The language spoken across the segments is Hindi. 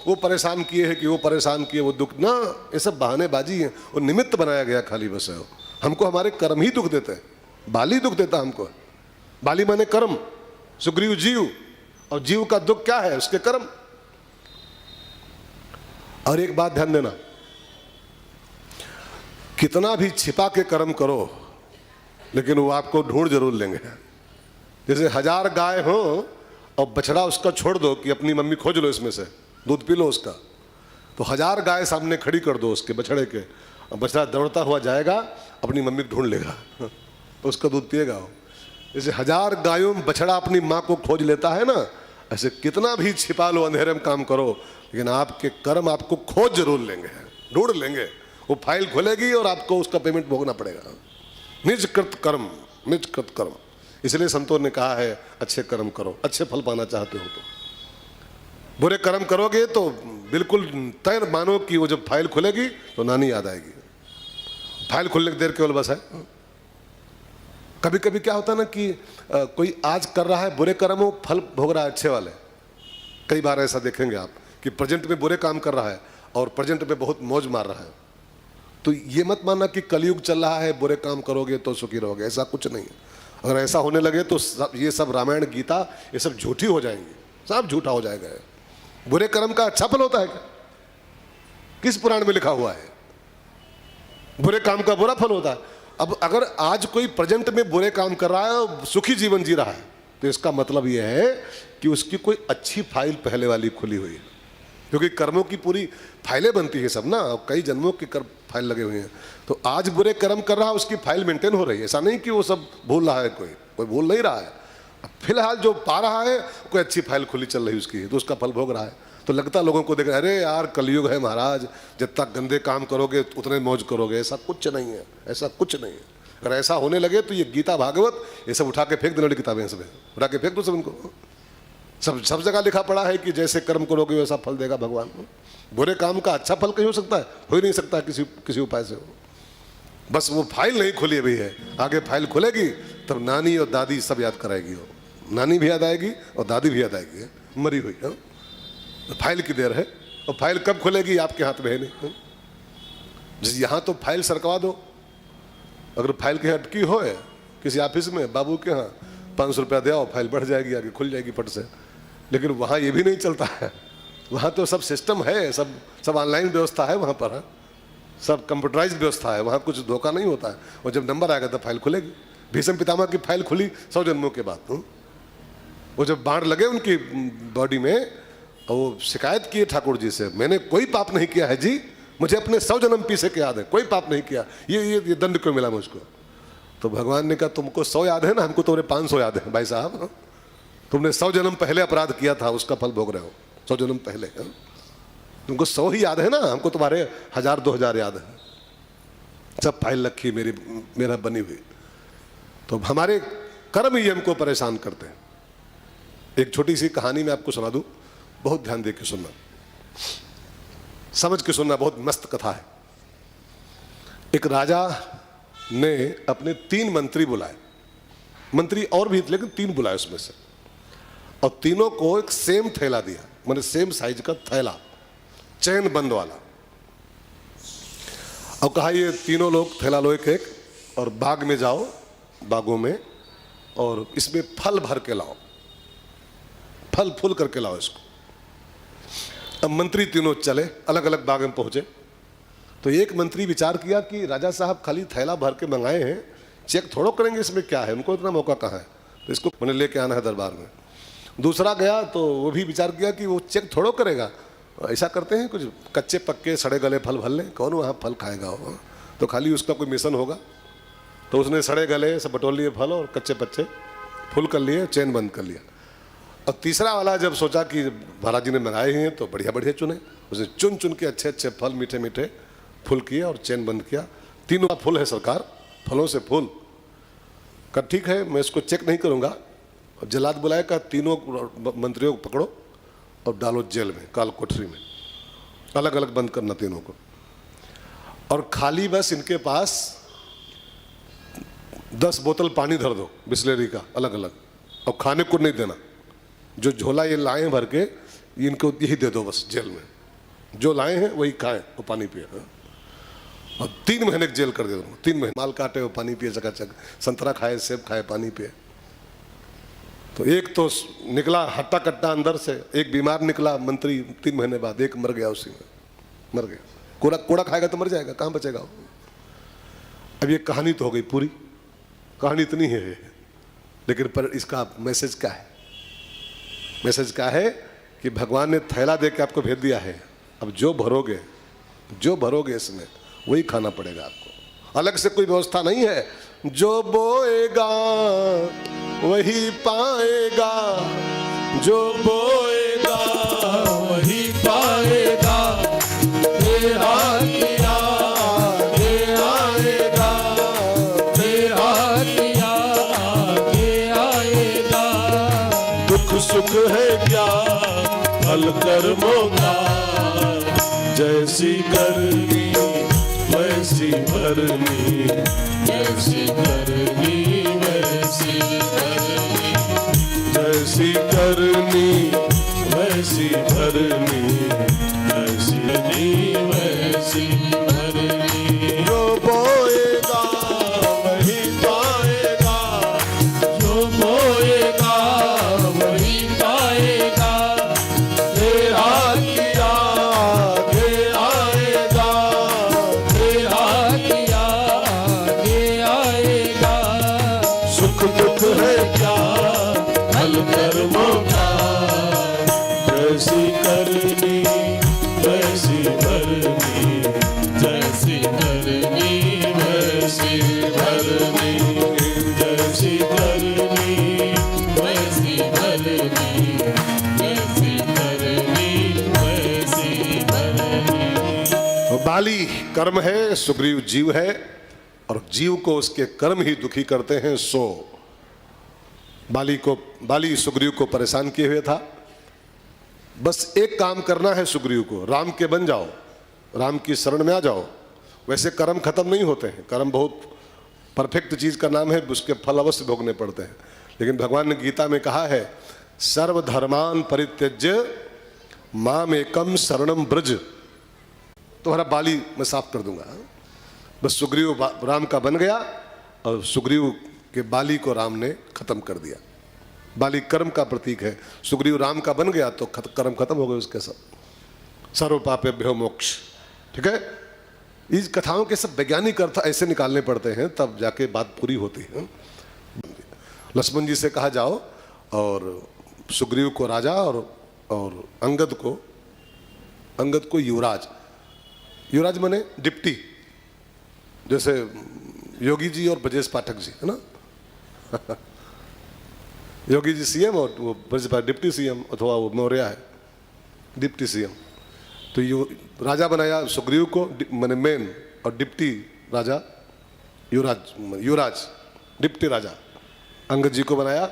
वो परेशान किए हैं कि वो परेशान किए, वो दुख ना, ये सब बहानेबाजी है। वो निमित्त बनाया गया खाली बस है। हमको हमारे कर्म ही दुख देते हैं। बाली दुख देता हमको। बाली माने कर्म, सुग्रीव जीव, और जीव का दुख क्या है? उसके कर्म। और एक बात ध्यान देना, कितना भी छिपा के कर्म करो लेकिन वो आपको ढूंढ जरूर लेंगे। जैसे 1000 गाय हो और बछड़ा उसका छोड़ दो कि अपनी मम्मी खोज लो इसमें से दूध पी लो उसका, तो 1000 गाय सामने खड़ी कर दो उसके बछड़े के, और बछड़ा दौड़ता हुआ जाएगा, अपनी मम्मी को ढूंढ लेगा तो उसका दूध पिएगा वो। जैसे 1000 गायों में बछड़ा अपनी माँ को खोज लेता है ना, ऐसे कितना भी छिपा लो, अंधेरे में काम करो, लेकिन आपके कर्म आपको खोज जरूर लेंगे, ढूंढ लेंगे। वो फाइल खुलेगी और आपको उसका पेमेंट भोगना पड़ेगा। निजकृत कर्म, निजकृत कर्म। इसलिए संतों ने कहा है अच्छे कर्म करो, अच्छे फल पाना चाहते हो तो। बुरे कर्म करोगे तो बिल्कुल तय मानो कि वो जब फाइल खुलेगी तो नानी याद आएगी। फाइल खुलने की देर केवल बस है। कभी कभी क्या होता है ना कि कोई आज कर रहा है बुरे कर्म, वो फल भोग रहा है अच्छे वाले। कई बार ऐसा देखेंगे आप कि प्रेजेंट में बुरे काम कर रहा है और प्रेजेंट में बहुत मौज मार रहा है। तो ये मत मानना कि कलयुग चल रहा है, बुरे काम करोगे तो सुखी रहोगे, ऐसा कुछ नहीं है। अगर ऐसा होने लगे तो ये सब रामायण गीता ये सब झूठी हो जाएंगी, सब झूठा हो जाएगा। बुरे कर्म का अच्छा फल होता है क्या? किस पुराण में लिखा हुआ है? बुरे काम का बुरा फल होता है। अब अगर आज कोई प्रेजेंट में बुरे काम कर रहा है और सुखी जीवन जी रहा है, तो इसका मतलब यह है कि उसकी कोई अच्छी फाइल पहले वाली खुली हुई है, क्योंकि कर्मों की पूरी फाइलें बनती है सब ना, कई जन्मों की कर्म फाइल लगे हुए हैं। तो आज बुरे कर्म कर रहा है, उसकी फाइल मेंटेन हो रही है। ऐसा नहीं कि वो सब भूल रहा है, कोई भूल नहीं रहा है। फिलहाल जो पा रहा है कोई अच्छी फाइल खुली चल रही है उसकी, तो उसका फल भोग रहा है। तो लगता लोगों को देख, अरे यार कलयुग है महाराज, जब तक गंदे काम करोगे उतने मौज करोगे। ऐसा कुछ नहीं है, ऐसा कुछ नहीं है। अगर ऐसा होने लगे तो ये गीता भागवत ये सब उठा के फेंक देने वाली किताबें, सब उठा के फेंक दो सब इनको। सब जगह लिखा पड़ा है कि जैसे कर्म करोगे वैसा फल देगा भगवान। बुरे काम का अच्छा फल कहीं हो सकता है? हो ही नहीं सकता किसी उपाय से हो। बस वो फाइल नहीं खुली अभी है, आगे फाइल खुलेगी तब नानी और दादी सब याद कराएगी। हो नानी भी याद आएगी और दादी भी याद आएगी, मरी हुई है। फाइल की देर है, और फाइल कब खुलेगी आपके हाथ में है नहीं। जैसे यहाँ तो फाइल सरकवा दो, अगर फाइल की अटकी हो किसी ऑफिस में बाबू के यहाँ 500 रुपया दे आओ, फाइल बढ़ जाएगी, आगे खुल जाएगी पट से। लेकिन वहाँ ये भी नहीं चलता है। वहाँ तो सब सिस्टम है, सब ऑनलाइन व्यवस्था है वहाँ पर, सब कंप्यूटराइज व्यवस्था है, वहाँ कुछ धोखा नहीं होता है। और जब नंबर आएगा तब फाइल खुलेगी। भीष्म पितामह की फाइल खुली 100 जन्मों के बाद। वो जब बाढ़ लगे उनकी बॉडी में, और वो शिकायत किए ठाकुर जी से, मैंने कोई पाप नहीं किया है जी, मुझे अपने 100 जन्म पीछे के याद है, कोई पाप नहीं किया, ये दंड क्यों मिला मुझको? तो भगवान ने कहा तुमको 100 याद है ना, हमको तुम्हारे 500 याद है भाई साहब। तुमने 100 जन्म पहले अपराध किया था, उसका फल भोग रहे हो 100 जन्म पहले। तुमको 100 ही याद है ना, हमको तुम्हारे 1000 2000 याद है। सब फाइल रखी मेरा बनी हुई। तो हमारे कर्म ही हमको परेशान करते हैं। एक छोटी सी कहानी मैं आपको सुना दूं, बहुत ध्यान दे के सुनना, समझ के सुनना, बहुत मस्त कथा है। एक राजा ने अपने 3 मंत्री बुलाए, मंत्री और भी लेकिन 3 बुलाए उसमें से, और तीनों को एक सेम थैला दिया, माने सेम साइज का थैला, चैन बंद वाला, और कहा ये तीनों लोग थैला लो एक एक, और बाग में जाओ, बागों में, और इसमें फल भर के लाओ, फल फूल करके लाओ इसको। अब मंत्री तीनों चले, अलग अलग बाग में पहुंचे। तो एक मंत्री विचार किया कि राजा साहब खाली थैला भर के मंगाए हैं, चेक थोड़ो करेंगे इसमें क्या है, उनको इतना मौका कहाँ है, तो इसको मैंने लेके आना है दरबार में। दूसरा गया तो वो भी विचार किया कि वो चेक थोड़ो करेगा, ऐसा करते हैं कुछ कच्चे पक्के सड़े गले फल भर लें, कौन वहाँ फल खाएगा वो, तो खाली उसका कोई मिशन होगा। तो उसने सड़े गले सब बटोर लिए फल और कच्चे पच्चे फुल कर लिए, चैन बंद कर लिया। और तीसरा वाला जब सोचा कि महाराज जी ने मंगाए हैं तो बढ़िया बढ़िया चुने, उसने चुन चुन के अच्छे अच्छे फल मीठे मीठे फुल किए और चैन बंद किया। तीनों फुल है सरकार, फलों से फुल का, ठीक है मैं इसको चेक नहीं करूँगा। जल्लाद बुलाए का तीनों मंत्रियों को पकड़ो और डालो जेल में, काल कोठरी में, अलग अलग बंद करना तीनों को, और खाली बस इनके पास 10 बोतल पानी धर दो बिस्लेरी का अलग अलग, और खाने को नहीं देना। जो झोला ये लाए भर के इनको यही दे दो बस जेल में, जो लाए हैं वही खाएं वो पानी पिए। और 3 महीने की जेल कर दे दो, 3 महीने माल काटे वो पानी पिए, चकाचक संतरा खाए, सेब खाए, पानी पिए। तो एक तो निकला हट्टा कट्टा अंदर से, एक बीमार निकला मंत्री 3 महीने बाद, एक मर गया उसी में, मर गया। कोड़ा खाएगा तो मर जाएगा, कहाँ बचेगा वो। अब ये कहानी तो हो गई पूरी, कहानी इतनी है, लेकिन पर इसका मैसेज क्या है? मैसेज क्या है कि भगवान ने थैला दे के आपको भेज दिया है, अब जो भरोगे इसमें वही खाना पड़ेगा आपको, अलग से कोई व्यवस्था नहीं है। जो बोएगा वही पाएगा, जो बोएगा वही पाएगा, तेरा किया आगे आएगा, तेरा किया आगे आएगा। दुख सुख है क्या फल कर्मों का, जैसी करनी वैसी भरनी, जैसी करनी वैसी भरनी, जैसी करनी वैसी भरनी, जैसी करनी वैसी भरनी। जो बोएगा वही पाएगा, जो बोएगा वही पाएगा, तेरा किया आगे आएगा, तेरा किया आगे आएगा। सुख दुख है क्या फल कर्मों का, जैसी करनी वैसी भरनी, जैसी करनी वैसी भरनी, जैसी करनी वैसी भरनी, जैसी करनी वैसी भरनी। बाली कर्म है, सुग्रीव जीव है, और जीव को उसके कर्म ही दुखी करते हैं। सो बाली सुग्रीव को परेशान किए हुए था। बस एक काम करना है सुग्रीव को, राम के बन जाओ, राम की शरण में आ जाओ। वैसे कर्म खत्म नहीं होते हैं, कर्म बहुत परफेक्ट चीज का नाम है, उसके फल अवश्य भोगने पड़ते हैं। लेकिन भगवान ने गीता में कहा है, सर्वधर्मान परित्यज्य माम एकम शरणम ब्रज। तुम्हारा बाली मैं साफ कर दूंगा। बस सुग्रीव राम का बन गया, और सुग्रीव के बाली को राम ने खत्म कर दिया। बाली कर्म का प्रतीक है, सुग्रीव राम का बन गया तो कर्म खत्म हो गए उसके सब। सर्व पापेभ्यो मोक्ष। ठीक है, इस कथाओं के सब वैज्ञानिक अर्थ ऐसे निकालने पड़ते हैं, तब जाके बात पूरी होती है। लक्ष्मण जी से कहा जाओ, और सुग्रीव को राजा और अंगद को युवराज। युवराज माने डिप्टी, जैसे योगी जी और ब्रजेश पाठक जी है ना। योगी जी सीएम और वो ब्रजेश पाठक डिप्टी सीएम, अथवा वो मौर्य है डिप्टी सीएम। तो राजा बनाया सुग्रीव को माने मेन, और डिप्टी राजा युवराज डिप्टी राजा अंगद जी को बनाया।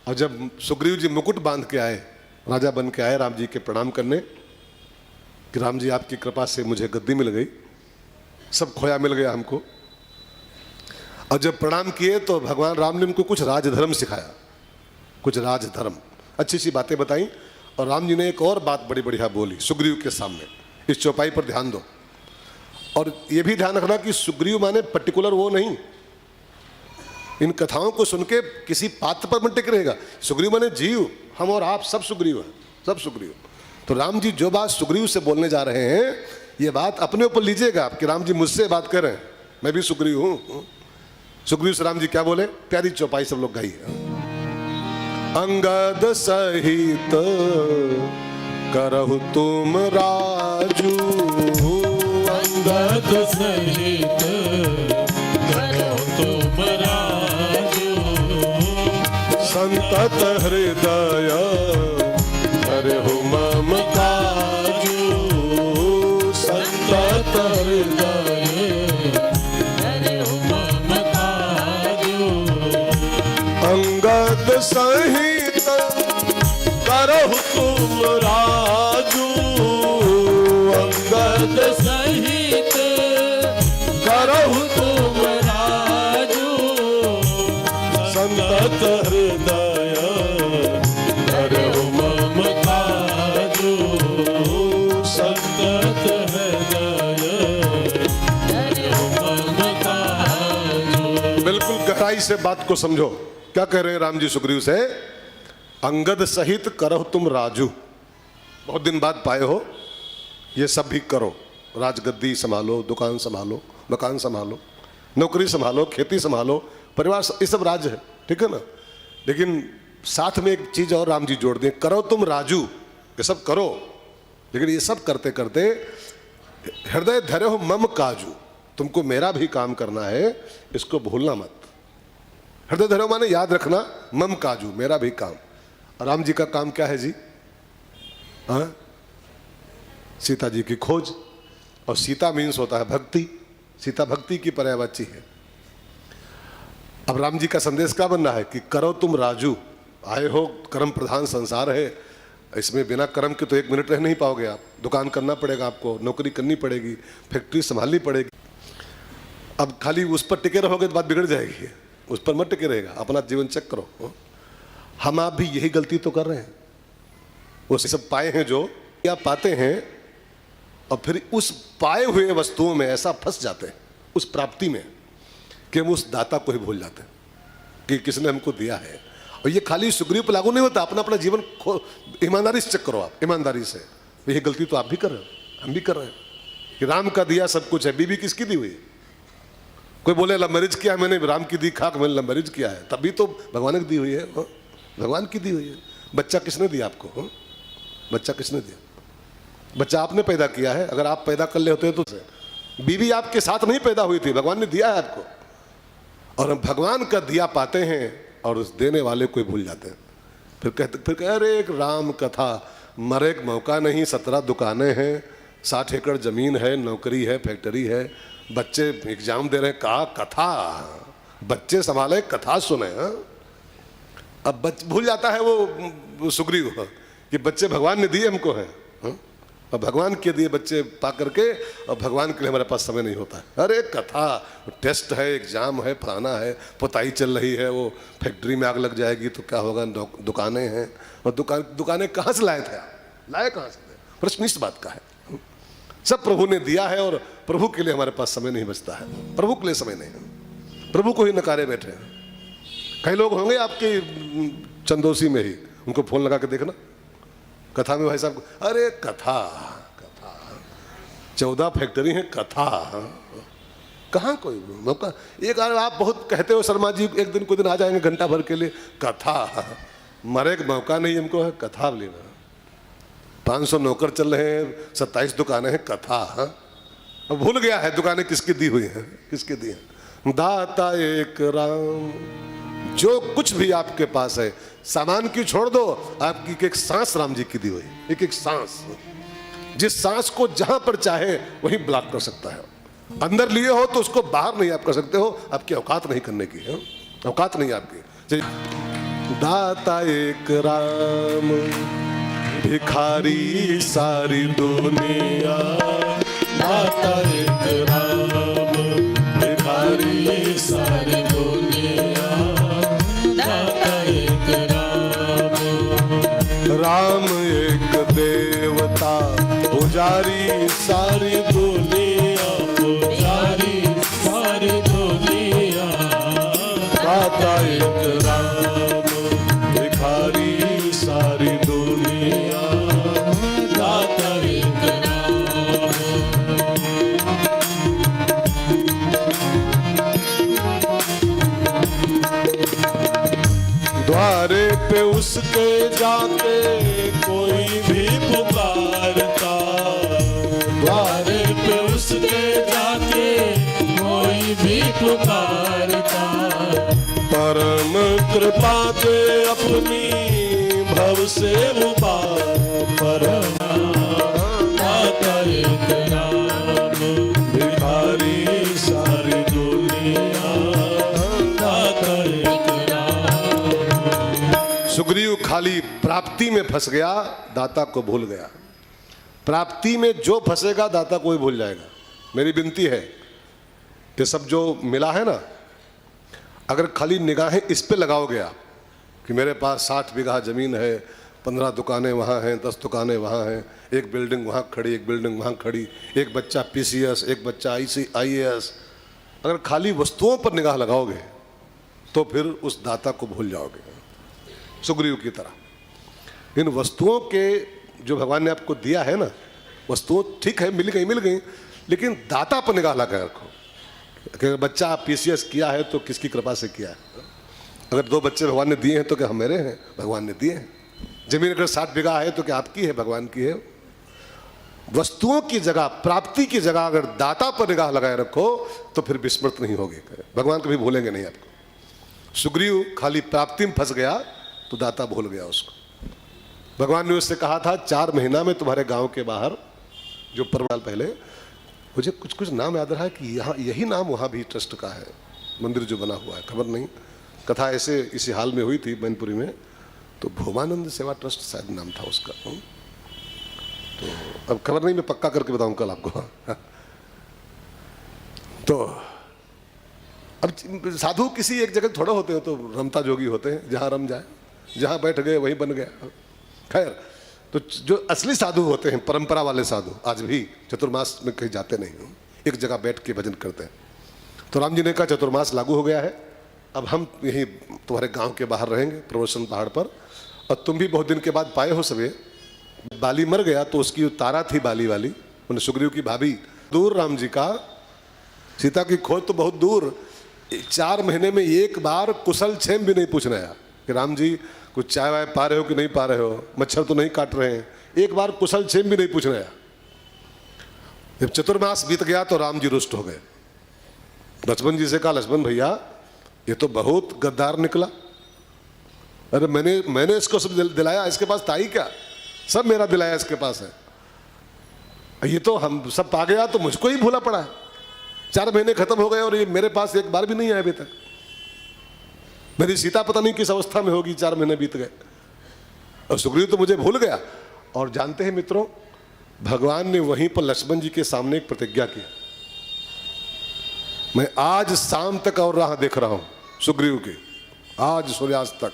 और जब सुग्रीव जी मुकुट बांध के आए, राजा बन के आए राम जी के प्रणाम करने कि राम जी आपकी कृपा से मुझे गद्दी मिल गई, सब खोया मिल गया हमको। और जब प्रणाम किए तो भगवान राम ने उनको कुछ राजधर्म सिखाया, कुछ राजधर्म, अच्छी सी बातें बताई। और राम जी ने एक और बात बड़ी बढ़िया बोली सुग्रीव के सामने। इस चौपाई पर ध्यान दो, और ये भी ध्यान रखना कि सुग्रीव माने पर्टिकुलर वो नहीं। इन कथाओं को सुन के किसी पात्र पर मत टिक रहेगा। सुग्रीव माने जीव, हम और आप सब सुग्रीव हैं, सब सुग्रीव। तो राम जी जो बात सुग्रीव से बोलने जा रहे हैं, ये बात अपने ऊपर लीजिएगा कि राम जी मुझसे बात कर रहे हैं, मैं भी सुग्रीव हूं। सुग्रीव से राम जी क्या बोले, प्यारी चौपाई सब लोग गाई। अंगद सहित करहु तुम राजू, अंगद सहित करहु तुम राजू, संतत हृदय करहु मम काजू, संतत हृदय करहु मम काजू। अंगद सहित करहु तुम राजू, अंगद सहित करहु तुम राजू, संतत हृदय गहराई से बात को समझो। क्या कह रहे हैं राम जी सुग्रीव से? अंगद सहित करो तुम राजू, बहुत दिन बाद पाए हो, ये सब भी करो। राजगद्दी संभालो, दुकान संभालो, मकान संभालो, नौकरी संभालो, खेती संभालो, परिवार, ये सब राज है, ठीक है ना। लेकिन साथ में एक चीज और राम जी जोड़ दें, करो तुम राजू, ये सब करो, लेकिन ये सब करते करते हृदय धरे हो मम काजू, तुमको मेरा भी काम करना है, इसको भूलना मत। हृदय धरे हो माने याद रखना, मम काजू, मेरा भी काम। और राम जी का काम क्या है जी? हाँ, सीता जी की खोज। और सीता मीन्स होता है भक्ति, सीता भक्ति की पर्यायवाची है। अब राम जी का संदेश क्या बनना है कि करो तुम राजू, आए हो, कर्म प्रधान संसार है, इसमें बिना कर्म के तो एक मिनट रह नहीं पाओगे आप। दुकान करना पड़ेगा आपको, नौकरी करनी पड़ेगी, फैक्ट्री संभालनी पड़ेगी। अब खाली उस पर टिके रहोगे तो बात बिगड़ जाएगी, उस पर मत टिके रहेगा, अपना जीवन चेक करो। हम आप भी यही गलती तो कर रहे हैं। वो सब पाए हैं जो या पाते हैं, और फिर उस पाए हुए वस्तुओं में ऐसा फंस जाते हैं, उस प्राप्ति में, कि हम उस दाता को ही भूल जाते हैं कि किसने हमको दिया है। और ये खाली सुग्रीव पर लागू नहीं होता, अपना अपना जीवन ईमानदारी से चेक करो आप, ईमानदारी से। ये गलती तो आप भी कर रहे हो, हम भी कर रहे हैं कि राम का दिया सब कुछ है, बीवी किसकी दी हुई? कोई बोले लव मैरिज किया मैंने, राम की दी खाक, मैंने लव मैरिज किया है, तभी तो भगवान की दी हुई है, भगवान की दी हुई है। बच्चा किसने दिया आपको? बच्चा किसने दिया? बच्चा आपने पैदा किया है। अगर आप पैदा कर ले होते तो बीवी आपके साथ नहीं पैदा हुई थी, भगवान ने दिया है आपको। और हम भगवान का दिया पाते हैं और उस देने वाले को भूल जाते हैं। फिर कह अरे एक राम कथा, मरे एक मौका नहीं, 17 दुकानें हैं, 60 एकड़ जमीन है, नौकरी है, फैक्ट्री है, बच्चे एग्जाम दे रहे हैं, कहा कथा, बच्चे संभाले, कथा सुने। अब भूल जाता है वो सुग्रीव कि बच्चे भगवान ने दिए हमको है, और भगवान के दिए बच्चे पा करके, और भगवान के लिए हमारे पास समय नहीं होता है। अरे कथा, टेस्ट है, एग्जाम है, फलाना है, पुताई चल रही है, वो फैक्ट्री में आग लग जाएगी तो क्या होगा, दुकानें हैं, और दुकानें कहाँ से लाए थे आप? लाए कहाँ से थे? प्रश्न इस बात का है। सब प्रभु ने दिया है और प्रभु के लिए हमारे पास समय नहीं बचता है, प्रभु के लिए समय नहीं है, प्रभु को ही नकारे बैठे हैं। कई लोग होंगे आपके चंदोसी में ही, उनको फोन लगा के देखना, कथा में भाई साहब, अरे कथा, 14 फैक्ट्री है, कथा कहाँ कोई मौका? एक आप बहुत कहते हो शर्मा जी, एक दिन कोई दिन आ जाएंगे घंटा भर के लिए, कथा, मरे का मौका नहीं हमको है, कथा लेना। 500 नौकर चल रहे हैं, 27 दुकानें हैं, कथा। अब भूल गया है दुकानें किसकी दी हुई हैं, किसकी दी हैं। दाता एक राम, जो कुछ भी आपके पास है, सामान की छोड़ दो, आपकी एक सांस राम जी की दी हुई, एक एक सांस, जिस सांस को जहां पर चाहे वहीं ब्लॉक कर सकता है। अंदर लिए हो तो उसको बाहर नहीं आप कर सकते हो, आपकी औकात नहीं करने की है, औकात नहीं आपकी। दाता एक राम, भिखारी सारी दुनिया, दाता एक राम, भिखारी सारी दुनिया, दाता एक राम एक देवता, पुजारी सारी दुनिया, पुजारी सारी दुनिया, दाता एक राम, भिखारी सारी दुनिया, दाता एक राम। द्वारे पे उसके जाके कोई भी पुकारता, द्वारे पे उसके जाके कोई भी पुकारता, परम कृपा दे अपनी भव से उबार, परम दाता एक राम, भिखारी सारी दुनिया, दाता एक राम। सुग्रीव खाली प्राप्ति में फंस गया, दाता को भूल गया। प्राप्ति में जो फंसेगा दाता को ही भूल जाएगा। मेरी विनती है कि सब जो मिला है ना, अगर खाली निगाहें इस पे लगाओगे आप कि मेरे पास 60 बीघा जमीन है, 15 दुकानें वहाँ हैं, 10 दुकानें वहाँ हैं, एक बिल्डिंग वहाँ खड़ी, एक बिल्डिंग वहाँ खड़ी, एक बच्चा PCS, एक बच्चा IAS, अगर खाली वस्तुओं पर निगाह लगाओगे तो फिर उस दाता को भूल जाओगे, सुग्रीव की तरह। इन वस्तुओं के जो भगवान ने आपको दिया है ना, वस्तुओं ठीक है मिल गई, लेकिन दाता पर निगाह लगा रखो। अगर बच्चा पीसीएस किया है तो किसकी कृपा से किया है? अगर 2 बच्चे भगवान ने दिए हैं तो क्या हम मेरे हैं? भगवान ने दिए हैं। जमीन अगर 60 बीघा है तो क्या आपकी है? भगवान की है। वस्तुओं की जगह, प्राप्ति की जगह अगर दाता पर निगाह लगाए रखो तो फिर विस्मृत नहीं होगे, भगवान कभी भूलेंगे नहीं आपको। सुग्रीव खाली प्राप्ति में फंस गया तो दाता भूल गया उसको। भगवान ने उससे कहा था 4 महीना में तुम्हारे गांव के बाहर, जो पर्व पहले, मुझे कुछ नाम याद रहा है कि यहाँ यही नाम वहाँ भी ट्रस्ट का है, मंदिर जो बना हुआ है, खबर नहीं, कथा ऐसे इसी हाल में हुई थी मैनपुरी में, तो भोमानंद सेवा ट्रस्ट शायद नाम था उसका। तो अब खबर नहीं, मैं पक्का करके बताऊं कल आपको। तो अब साधु किसी एक जगह थोड़ा होते हैं, तो रमता जोगी होते हैं, जहाँ रम जाए, जहाँ बैठ गए वहीं बन गया। खैर, तो जो असली साधु होते हैं, परंपरा वाले साधु, आज भी चतुर्मास में कहीं जाते नहीं, एक जगह बैठ के भजन करते हैं। तो राम जी ने कहा चतुर्मास लागू हो गया है, अब हम यहीं तुम्हारे गांव के बाहर रहेंगे, प्रवसन पहाड़ पर, और तुम भी बहुत दिन के बाद पाए हो सवे। बाली मर गया तो उसकी तारा थी बाली वाली, उन्हें सुग्रीव की भाभी, दूर राम जी का, सीता की खोज तो बहुत दूर। 4 महीने में एक बार कुशल क्षेम भी नहीं पूछना आया कि राम जी कुछ चाय वाय पा रहे हो कि नहीं पा रहे हो, मच्छर तो नहीं काट रहे हैं, एक बार कुशल क्षेम भी नहीं पूछना आया। जब चतुर्मास बीत गया तो राम जी रुष्ट हो गए। लक्ष्मण जी से कहा, लक्ष्मण भैया ये तो बहुत गद्दार निकला, अरे मैंने इसको सब दिलाया, इसके पास था ही क्या, सब मेरा दिलाया इसके पास है, ये तो हम सब पा गया तो मुझको ही भूला पड़ा है। 4 महीने खत्म हो गए और ये मेरे पास एक बार भी नहीं आया अभी तक। मेरी सीता पता नहीं किस अवस्था में होगी, 4 महीने बीत गए और सुग्रीव तो मुझे भूल गया। और जानते हैं मित्रों, भगवान ने वहीं पर लक्ष्मण जी के सामने एक प्रतिज्ञा की, मैं आज शाम तक और राह देख रहा हूं सुग्रीव की, आज सूर्यास्त तक।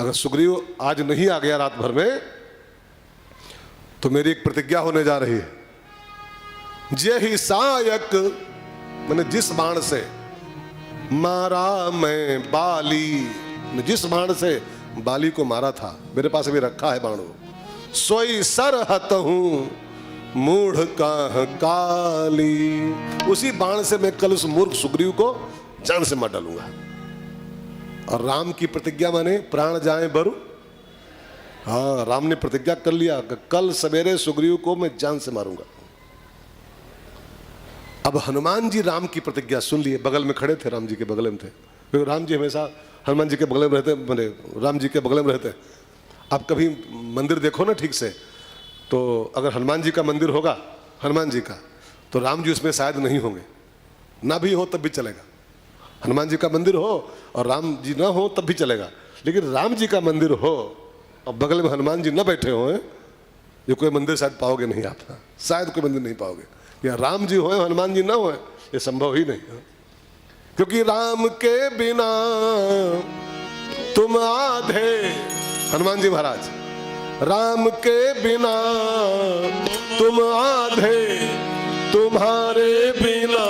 अगर सुग्रीव आज नहीं आ गया रात भर में तो मेरी एक प्रतिज्ञा होने जा रही है, जे ही सायक, मैंने जिस बाण से मारा मैं बाली, जिस बाण से बाली को मारा था, मेरे पास अभी रखा है बाण, सोई सरहत हूं मूढ़ का काली, उसी बाण से मैं कल उस मूर्ख सुग्रीव को जान से मार डालूंगा। और राम की प्रतिज्ञा माने प्राण जाए बरु, हाँ राम ने प्रतिज्ञा कर लिया कि कल सवेरे सुग्रीव को मैं जान से मारूंगा। अब हनुमान जी राम की प्रतिज्ञा सुन लिए, बगल में खड़े थे, राम जी के बगल में थे, क्योंकि राम जी हमेशा हनुमान जी के बगल में रहते, मैंने राम जी के बगल में रहते। आप कभी मंदिर देखो ना ठीक से, तो अगर हनुमान जी का मंदिर होगा, हनुमान जी का, तो राम जी उसमें शायद नहीं होंगे, ना भी हो तब भी चलेगा। हनुमान जी का मंदिर हो और राम जी ना हो तब भी चलेगा, लेकिन राम जी का मंदिर हो और बगल में हनुमान जी ना बैठे हो, ये कोई मंदिर शायद पाओगे नहीं आप, शायद कोई मंदिर नहीं पाओगे। या राम जी हो हनुमान जी ना हो, ये संभव ही नहीं, क्योंकि राम के बिना तुम आधे, हनुमान जी महाराज, राम के बिना तुम आधे, तुम्हारे बिना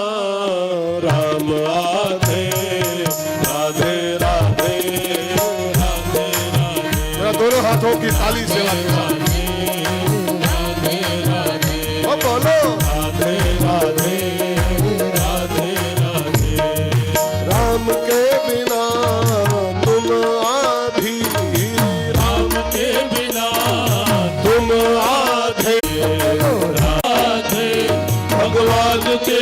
राम आधे, राधे राधे राधे राधे। दोनों हाथों की ताली सेवा के साथ बोलो राधे राधे राधे राधे। राम के बिना तुम आधी, राम के बिना तुम आधे, राधे भगवान के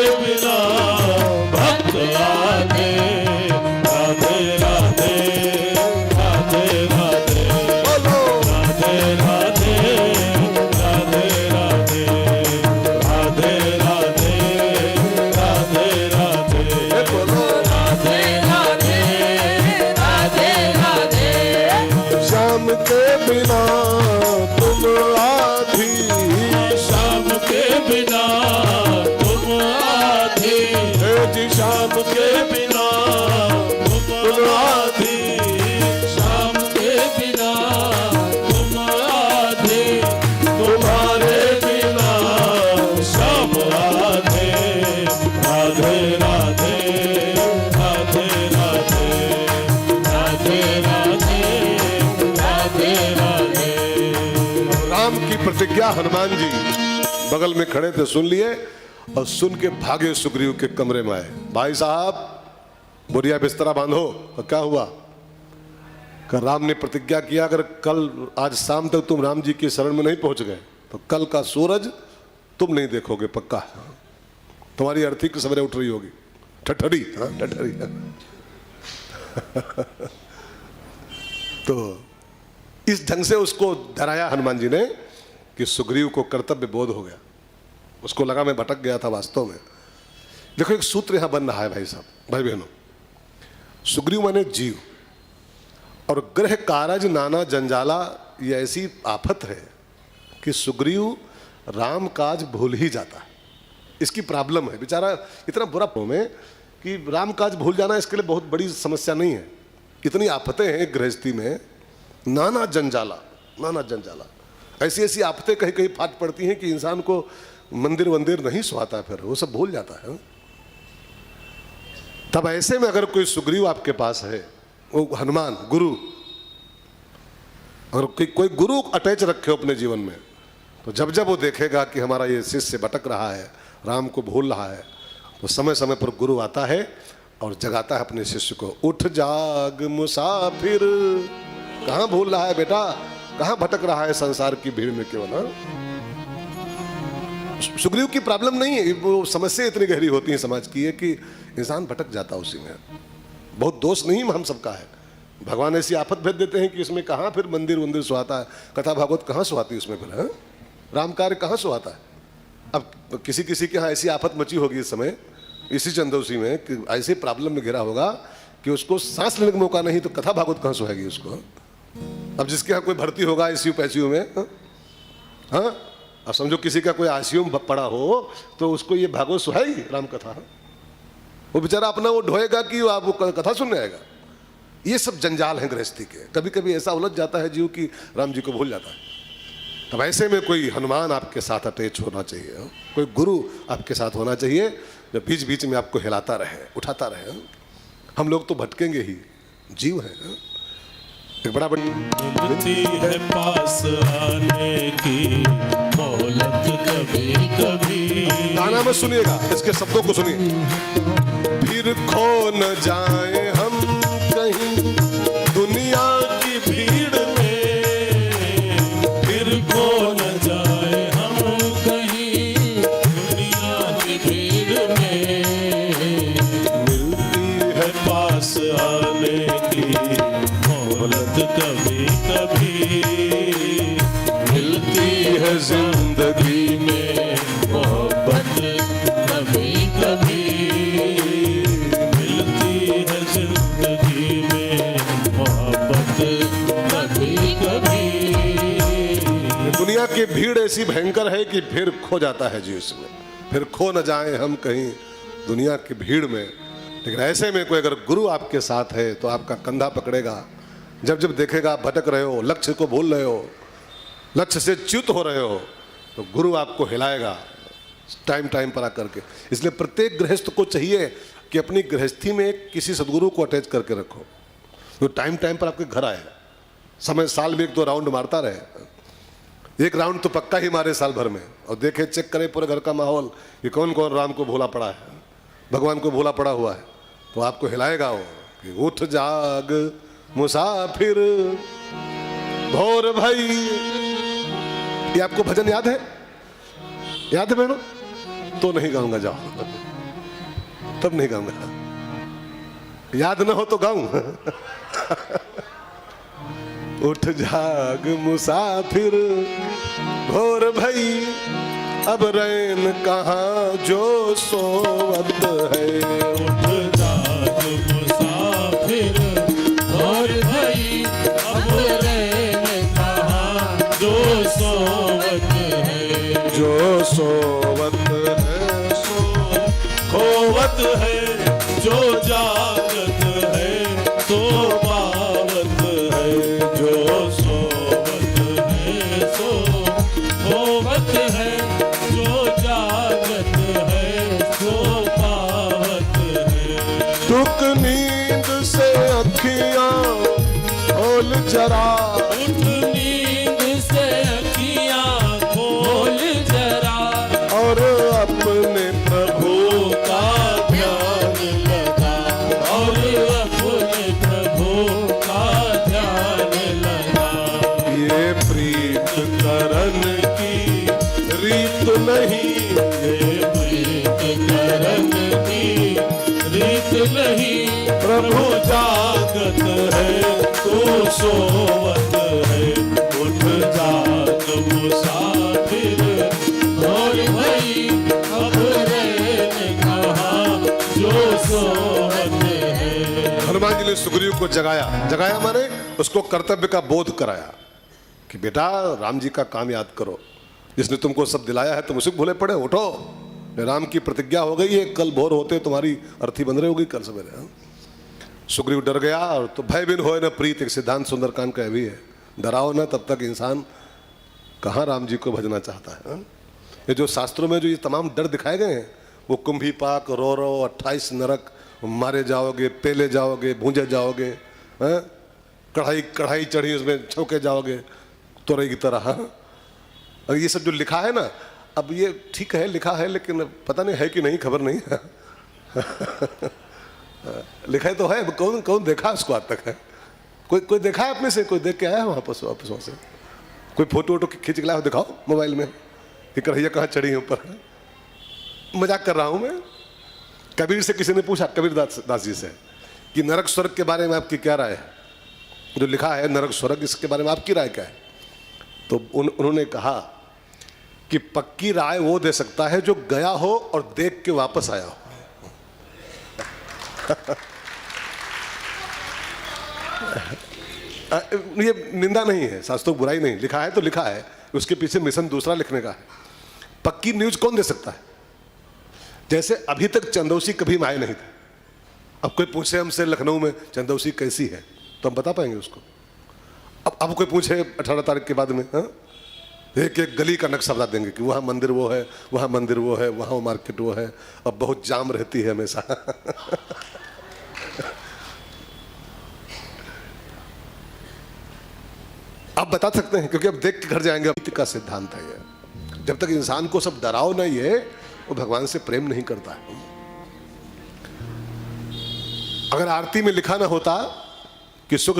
किया हनुमान जी बगल में खड़े थे, सुन लिए और सुन के भागे सुग्रीव के कमरे में आए। भाई साहब बोरिया बिस्तरा बांधो। और क्या हुआ? राम ने प्रतिज्ञा किया अगर कल आज शाम तक तुम राम जी की शरण में नहीं पहुंच गए तो कल का सूरज तुम नहीं देखोगे, पक्का। तुम्हारी अर्थी की सवेरे उठ रही होगी, ठठरी। हाँ ठठरी। तो इस ढंग से उसको डराया हनुमान जी ने कि सुग्रीव को कर्तव्य बोध हो गया। उसको लगा मैं भटक गया था वास्तव में। देखो एक सूत्र यहां बन रहा है भाई साहब, भाई बहनों। सुग्रीव माने जीव, और ग्रह कारज नाना जंजाला, ये ऐसी आफत है कि सुग्रीव राम काज भूल ही जाता है। इसकी प्रॉब्लम है बेचारा, इतना बुरा में कि राम काज भूल जाना इसके लिए बहुत बड़ी समस्या नहीं है। कितनी आफतें हैं गृहस्थी में, नाना जंजाला, नाना जंजाला। ऐसी ऐसी आफतें कहीं कहीं फाट पड़ती हैं कि इंसान को मंदिर वंदिर नहीं सुहाता, फिर वो सब भूल जाता है। तब ऐसे में अगर कोई सुग्रीव आपके पास है, वो हनुमान गुरु, अगर कोई गुरु अटैच रखे हो अपने जीवन में, तो जब जब वो देखेगा कि हमारा ये शिष्य भटक रहा है, राम को भूल रहा है, तो समय समय पर गुरु आता है और जगाता है अपने शिष्य को। उठ जाग मुसाफिर, कहाँ भूल रहा है बेटा, कहाँ भटक रहा है संसार की भीड़ में केवल। सुग्रीव की प्रॉब्लम नहीं है, वो समस्या इतनी गहरी होती है समाज की है कि इंसान भटक जाता है उसी में। बहुत दोष नहीं हम सबका है, भगवान ऐसी आफत भेज देते हैं कि इसमें कहाँ फिर मंदिर वंदिर सुहाता है, कथा भागवत कहाँ सुहाती है उसमें फिर, है राम कार्य कहाँ सुहाता है। अब किसी किसी के यहाँ ऐसी आफत मची होगी इस समय इसी चंदौसी में कि ऐसे प्रॉब्लम में घिरा होगा कि उसको सांस लेने का मौका नहीं, तो कथा भागवत कहाँ सुहाएगी उसको। अब जिसके यहाँ कोई भर्ती होगा ICU पैसियो में, हाँ अब समझो किसी का कोई ICU में पड़ा हो तो उसको ये भागवत सुहाएगी राम कथा। वो बेचारा अपना वो ढोएगा कि आप वो कथा सुनने आएगा। ये सब जंजाल हैं गृहस्थी के। कभी कभी ऐसा उलझ जाता है जीव कि राम जी को भूल जाता है। तब ऐसे में कोई हनुमान आपके साथ अटैच होना चाहिए, कोई गुरु आपके साथ होना चाहिए जो बीच बीच में आपको हिलाता रहे, उठाता रहे। हम लोग तो भटकेंगे ही, जीव हैं। एक बड़ा मिलती है पास आने की मोहलत कभी कभी। गाना में सुनिएगा, इसके शब्दों को सुनिए। फिर खो न जाए हम कहीं दुनिया की भीड़ में, फिर खो न जाए हम कहीं दुनिया की भीड़ में। मिलती है पास आने की मोहलत कभी कभी, मिलती है जिंदगी में मोहब्बत कभी कभी। मिलती है जिंदगी में मोहब्बत कभी कभी। दुनिया की भीड़ ऐसी भयंकर है कि फिर खो जाता है जी उसमें। फिर खो न जाए हम कहीं दुनिया की भीड़ में। लेकिन ऐसे में कोई अगर गुरु आपके साथ है तो आपका कंधा पकड़ेगा। जब जब देखेगा आप भटक रहे हो, लक्ष्य को भूल रहे हो, लक्ष्य से च्युत हो रहे हो, तो गुरु आपको हिलाएगा टाइम टाइम पर आकर के। इसलिए प्रत्येक गृहस्थ को चाहिए कि अपनी गृहस्थी में किसी सदगुरु को अटैच करके रखो, तो टाइम टाइम पर आपके घर आए। समय साल में 1-2 राउंड मारता रहे, 1 राउंड तो पक्का ही मारे साल भर में, और देखे चेक करे पूरे घर का माहौल कि कौन कौन राम को भूला पड़ा है, भगवान को भूला पड़ा हुआ है। तो आपको हिलाएगा वो कि उठ जाग मुसाफिर भोर भई। ये आपको भजन याद है? याद है बहनों? तो नहीं गाऊंगा, जाओ तब नहीं गाऊंगा। याद ना हो तो गाऊं। उठ जाग मुसाफिर भोर भई, अब रैन कहाँ जो सोवत है। उठ जाग मुसाफिर भोर भई, अब रैन कहाँ जो सोवत है। जो सोवत है सो खोवत है, जो जागत है तो पावत है। जो सोवत है सो खोवत है, जो जागत है तो पावत है। टुक नींद से अखियां खोल जरा, उठ नींद से अखियाँ खोल रीत नहीं, ये प्रीत करन की रीत नहीं। प्रभु जागत है तू सोवत है, उठ जाग मुसाफिर और भई अब रहने कहाँ जो सोवत है। हनुमान जी ने सुग्रीव को जगाया, जगाया माने उसको कर्तव्य का बोध कराया कि बेटा राम जी का काम याद करो, जिसने तुमको सब दिलाया है तुम उसी को भूले पड़े, उठो, राम की प्रतिज्ञा हो गई है, कल भोर होते तुम्हारी अर्थी बंध रही होगी कल सवेरे। सुग्रीव डर गया और तो भय बिन होए न प्रीत, एक सिद्धांत सुंदरकांड का भी है, डराओ ना तब तक इंसान कहाँ राम जी को भजना चाहता है। ये जो शास्त्रों में जो ये तमाम डर दिखाए गए हैं, वो कुंभीपाक, रोरो, 28 नरक, मारे जाओगे, पेले जाओगे, भूंजे जाओगे, कढ़ाई चढ़ी उसमें छौके जाओगे तोरे की तरह। और ये सब जो लिखा है ना, अब ये ठीक है लिखा है, लेकिन पता नहीं है कि नहीं, खबर नहीं है। लिखा है तो है, कौन कौन देखा उसको आज तक है? कोई देखा है अपने से? कोई देख के आया है वापस वहाँ से? कोई फोटो वोटो खींच के लाओ, दिखाओ मोबाइल में कि कढ़ैया कहाँ चढ़ी है ऊपर। मजाक कर रहा हूँ मैं। कबीर से किसी ने पूछा, कबीर दास जी से, कि नरक स्वर्ग के बारे में आपकी क्या राय है? जो लिखा है नरक स्वर्ग, इसके बारे में आपकी राय क्या है? तो उन्होंने कहा कि पक्की राय वो दे सकता है जो गया हो और देख के वापस आया हो। ये निंदा नहीं है, शास्त्रों बुराई नहीं, लिखा है तो लिखा है, उसके पीछे मिशन दूसरा लिखने का है। पक्की न्यूज कौन दे सकता है? जैसे अभी तक चंदौसी कभी में आए नहीं थे, अब कोई पूछे हमसे लखनऊ में चंदौसी कैसी है तो हम बता पाएंगे उसको। अब कोई पूछे 18 तारीख के बाद में, एक एक गली का नक्शा बता देंगे कि वहाँ मंदिर वो है, वहाँ मंदिर वो है, वहाँ वो मार्केट वो है, अब बहुत जाम रहती है हमेशा। आप बता सकते हैं क्योंकि अब देख के घर जाएंगे। अब का सिद्धांत है ये, जब तक इंसान को सब डराओ नहीं है वो भगवान से प्रेम नहीं करता है। अगर आरती में लिखा ना होता कि सुख